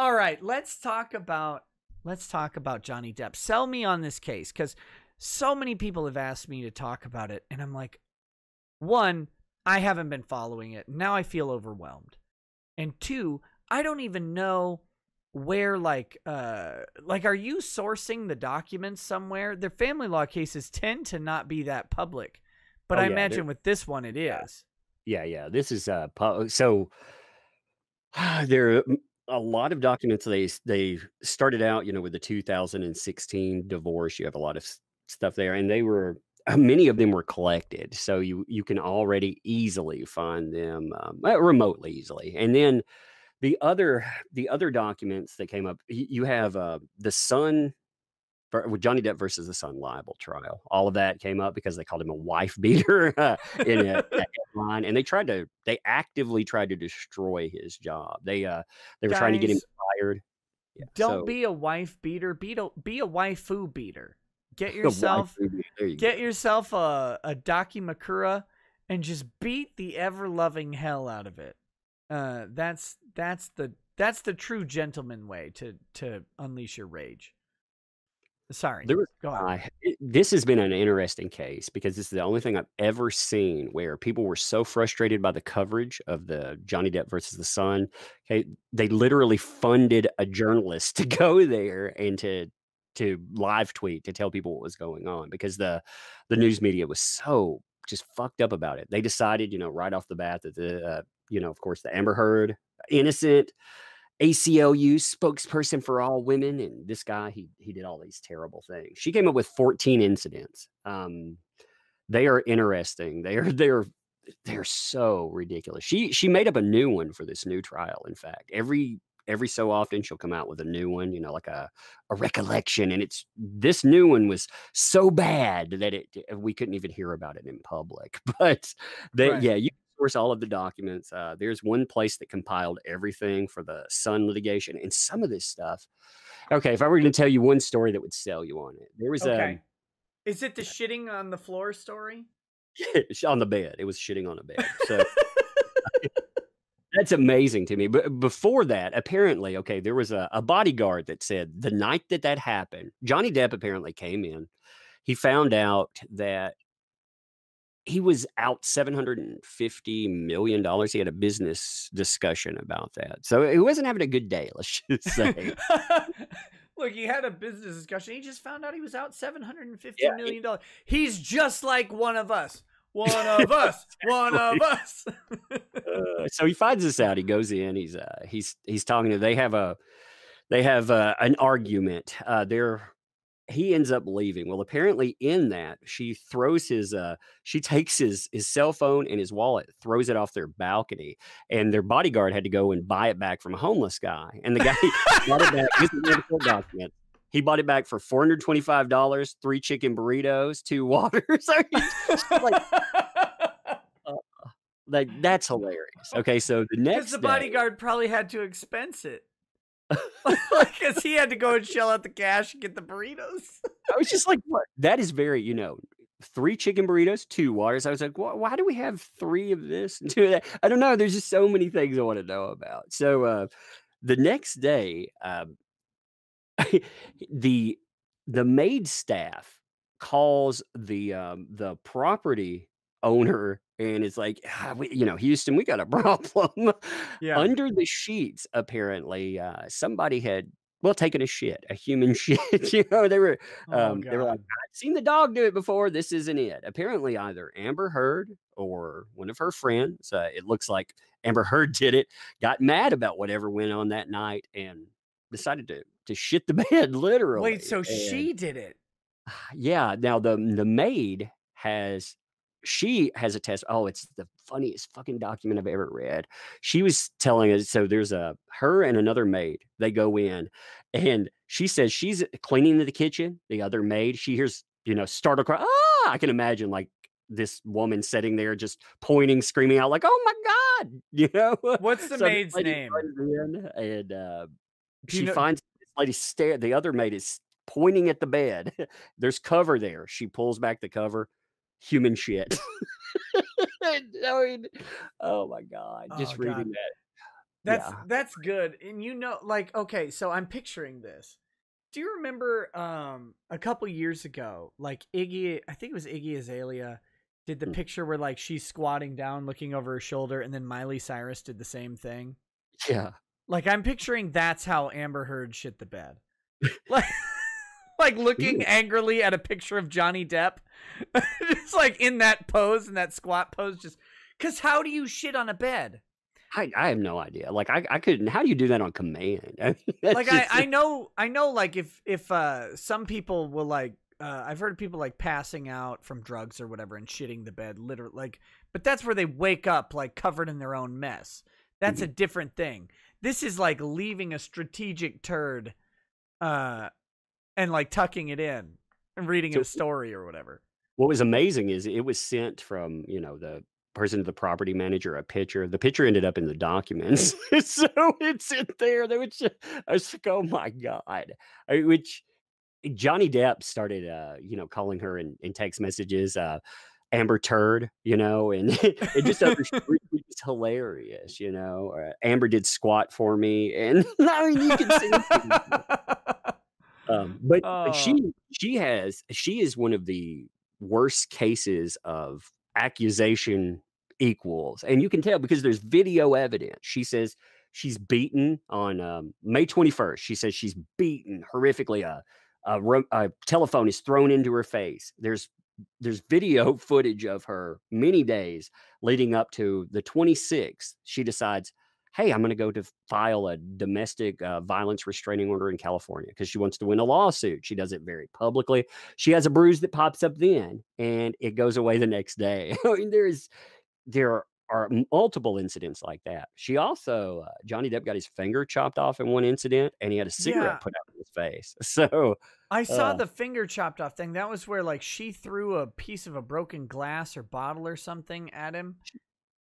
All right, let's talk about Johnny Depp. Sell me on this case, because so many people have asked me to talk about it, and I'm like, one, I haven't been following it. Now I feel overwhelmed. And two, I don't even know where, like, are you sourcing the documents somewhere? Their family law cases tend to not be that public, but I imagine with this one it is. Yeah. This is so there are a lot of documents. They started out, with the 2016 divorce. You have a lot of stuff there, and they were many of them were collected, so you can already easily find them remotely easily. And then the other documents that came up, you have the Sun. With Johnny Depp versus the Sun libel trial, all of that came up because they called him a wife beater in a headline, and they actively tried to destroy his job. They were trying to get him fired. Yeah, don't be a wife beater. Be a waifu beater. Get yourself a Daki Makura and just beat the ever loving hell out of it. That's the true gentleman way to unleash your rage. Sorry. Go on. This has been an interesting case because this is the only thing I've ever seen where people were so frustrated by the coverage of the Johnny Depp versus the Sun. Okay, they literally funded a journalist to go there and to live tweet to tell people what was going on, because the news media was so just fucked up about it. They decided, right off the bat that of course, the Amber Heard, innocent ACLU spokesperson for all women, and this guy, he did all these terrible things. She came up with 14 incidents. They are interesting. They're so ridiculous. She made up a new one for this new trial. In fact, every so often she'll come out with a new one, like a recollection, and this new one was so bad that we couldn't even hear about it in public. But you source all of the documents. There's one place that compiled everything for the Sun litigation, and some of this stuff. Okay, if I were going to tell you one story that would sell you on it, there was Is it the shitting on the floor story? On the bed. It was shitting on a bed. So that's amazing to me. But before that, apparently, there was a bodyguard that said the night that happened, Johnny Depp apparently came in. He found out that he was out $750 million. He had a business discussion about that. So he wasn't having a good day, let's just say. Look, he had a business discussion. He just found out he was out $750 million. He's just like one of us. One of us. One of us. So he finds this out. He goes in. He's talking to. They have an argument. He ends up leaving. Well, apparently in that, she takes his cell phone and his wallet, throws it off their balcony, and their bodyguard had to go and buy it back from a homeless guy. And the guy bought it back. This is the court document. He bought it back for $425, 3 chicken burritos, 2 waters. That's hilarious. Okay, so the next because the bodyguard probably had to expense it. Because he had to go and shell out the cash and get the burritos. I was just like, what? That is very, 3 chicken burritos, 2 waters. I was like, why do we have 3 of this and 2 of that? I don't know. There's just so many things I want to know about. So the next day, the maid staff calls the property owner, and it's like, Houston, we got a problem. Yeah. Under the sheets, apparently, somebody had taken a shit, a human shit. They were like, I've seen the dog do it before. This isn't it. Apparently, either Amber Heard or one of her friends, it looks like Amber Heard did it, got mad about whatever went on that night and decided to shit the bed, literally. Wait, so she did it? Yeah. Now the maid has a test. Oh, it's the funniest fucking document I've ever read. She was telling us, so there's her and another maid. They go in, and she says she's cleaning the kitchen. The other maid, she hears, startle cry. I can imagine like this woman sitting there just pointing, screaming out like, "Oh my God!" What's the maid's name? And she finds this lady stare. The other maid is pointing at the bed. There's cover there. She pulls back the cover. Human shit. I mean, oh my God. Just reading that. Yeah. That's good. And like, okay, so I'm picturing this. Do you remember a couple years ago, like Iggy, I think it was Iggy Azalea, did the picture where like she's squatting down looking over her shoulder, and then Miley Cyrus did the same thing? Yeah. Like, I'm picturing that's how Amber Heard shit the bed. Like, like looking angrily at a picture of Johnny Depp. Just like in that pose, in that squat pose, just because how do you shit on a bed? I have no idea. Like I couldn't. How do you do that on command? I mean, Like just, I know like if some people will like I've heard of people like passing out from drugs or whatever and shitting the bed literally, like, but that's where they wake up like covered in their own mess. That's a different thing. This is like leaving a strategic turd and like tucking it in and reading a story or whatever. what was amazing is it was sent from, the person to the property manager, a picture. The picture ended up in the documents. So it's in there. They would just, I was like, oh my God. Which Johnny Depp started, calling her in text messages, Amber Turd, and it just it's hilarious, Amber did squat for me. And I mean, you can see. But she is one of the worst cases of accusation equals, and you can tell because there's video evidence. She says she's beaten on May 21st. She says she's beaten horrifically. A telephone is thrown into her face. There's video footage of her many days leading up to the 26th. She decides, hey, I'm going to go to file a domestic violence restraining order in California because she wants to win a lawsuit. She does it very publicly. She has a bruise that pops up then, and it goes away the next day. I mean, there are multiple incidents like that. She also, Johnny Depp got his finger chopped off in one incident, and he had a cigarette put out in his face. So I saw the finger chopped off thing. That was where like she threw a piece of a broken glass or bottle or something at him.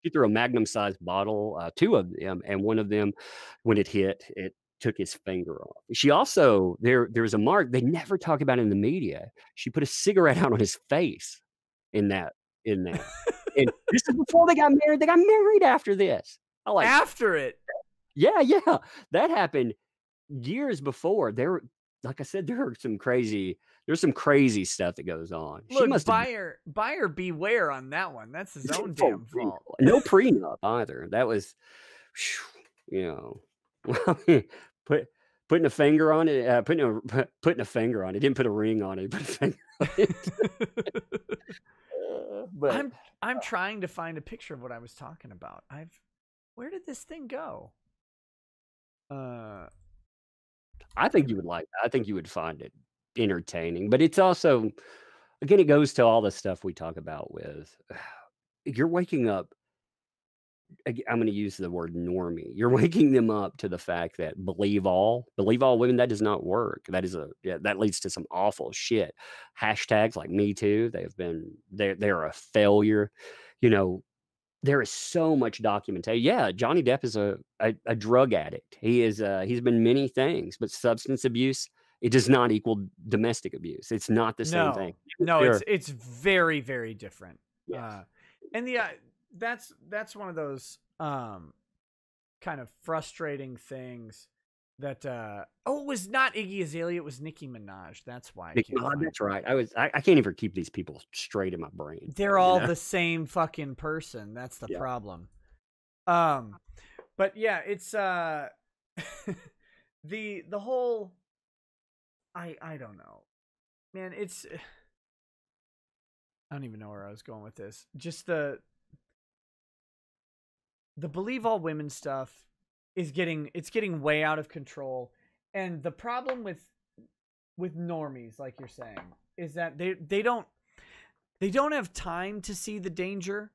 She threw a magnum-sized bottle, two of them, and one of them, when it hit, it took his finger off. She also there was a mark they never talk about in the media. She put a cigarette out on his face in that. And this is before they got married. They got married after this. After it. Yeah. That happened years before. Like I said, there's some crazy stuff that goes on. Look, she must buyer beware on that one. That's his own damn fault. No prenup either. That was, putting a finger on it. Putting a finger on it. Didn't put a ring on it. Put a finger on it. But I'm trying to find a picture of what I was talking about. Where did this thing go? I think you would like that. I think you would find it entertaining, but it's also, again, it goes to all the stuff we talk about with you're waking up. I'm going to use the word normie. You're waking them up to the fact that believe all women. That does not work. That leads to some awful shit. Hashtags like Me Too. They're a failure. There is so much documentation. Yeah, Johnny Depp is a drug addict. He's been many things, but substance abuse, it does not equal domestic abuse. It's not the same thing. No, it's very, very different. Yes. And that's one of those kind of frustrating things that it was not Iggy Azalea, it was Nicki Minaj. That's why. That's right. I can't even keep these people straight in my brain. They're all the same fucking person. That's the problem. But yeah, it's the whole I don't know. Man, it's I don't even know where I was going with this. Just the believe all women stuff is getting way out of control. And the problem with normies, like you're saying, is that they don't have time to see the danger.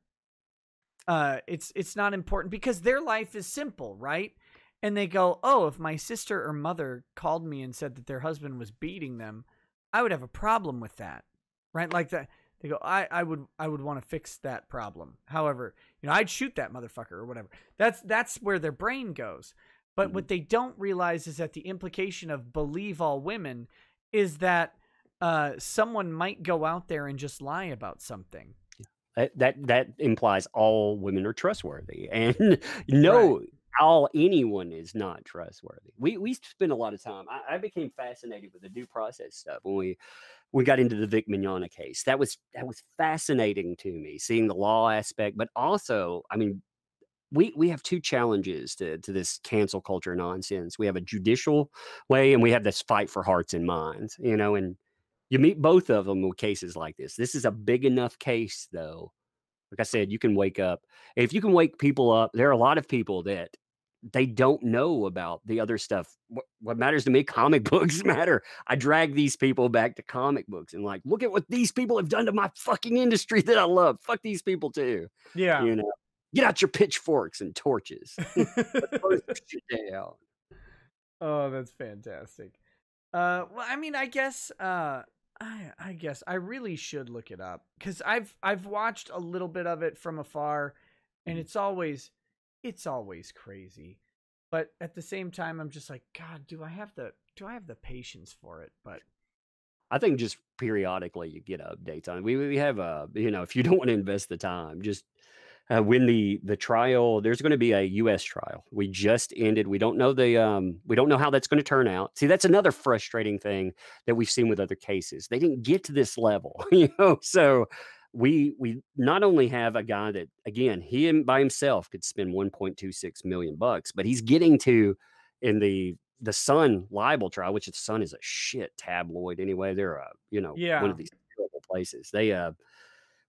It's not important because their life is simple, right? And they go, oh, if my sister or mother called me and said that their husband was beating them, I would have a problem with that, right? Like that. They go, I would want to fix that problem. However, I'd shoot that motherfucker or whatever. That's where their brain goes. But what they don't realize is that the implication of believe all women is that someone might go out there and just lie about something. That implies all women are trustworthy. And no, how anyone is not trustworthy. We spend a lot of time. I became fascinated with the due process stuff when we got into the Vic Mignogna case. That was fascinating to me, seeing the law aspect, but also, I mean, we have two challenges to this cancel culture nonsense. We have a judicial way, and we have this fight for hearts and minds. And you meet both of them with cases like this. This is a big enough case, though. Like I said, you can wake up. If you can wake people up, there are a lot of people that they don't know about the other stuff. What matters to me, comic books matter. I drag these people back to comic books and like, look at what these people have done to my fucking industry that I love. Fuck these people too. Yeah. You know, get out your pitchforks and torches. Let's burn some shit down. Oh, that's fantastic. Well, I mean, I guess I guess I really should look it up, because I've watched a little bit of it from afar, and it's always crazy. But at the same time, I'm just like, God, do I have the patience for it? But I think just periodically you get updates on it. We have if you don't want to invest the time, just when the trial, there's going to be a U.S. trial. We just ended. We don't know we don't know how that's going to turn out. See, that's another frustrating thing that we've seen with other cases. They didn't get to this level, So we not only have a guy that, again, by himself could spend 1.26 million bucks, but he's getting to, in the Sun libel trial, which the Sun is a shit tabloid anyway. They're one yeah, of these terrible places.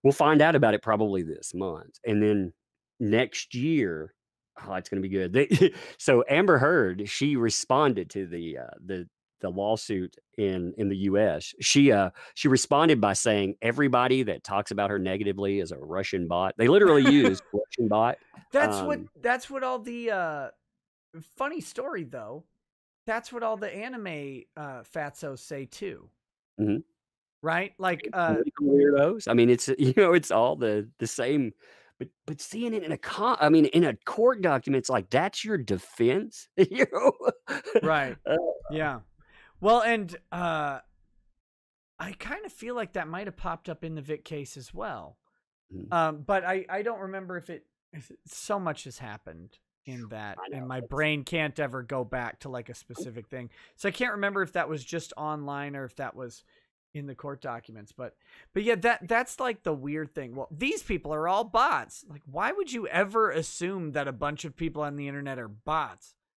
We'll find out about it probably this month, and then next year, oh, it's going to be good. So Amber Heard, she responded to the lawsuit in the U.S. She responded by saying everybody that talks about her negatively is a Russian bot. They literally use Russian bot. that's what all the funny story though. That's what all the anime fatzos say too. Mhm. Right? Like Political weirdos. I mean, it's all the same, but seeing it in a court document, it's like that's your defense, right. Uh, Yeah. Well, and I kind of feel like that might have popped up in the Vic case as well. But I don't remember if so much has happened in that, and my brain can't ever go back to like a specific thing. So I can't remember if that was just online or if that was in the court documents. But yeah, that's like the weird thing. Well, these people are all bots. Like, why would you ever assume that a bunch of people on the internet are bots?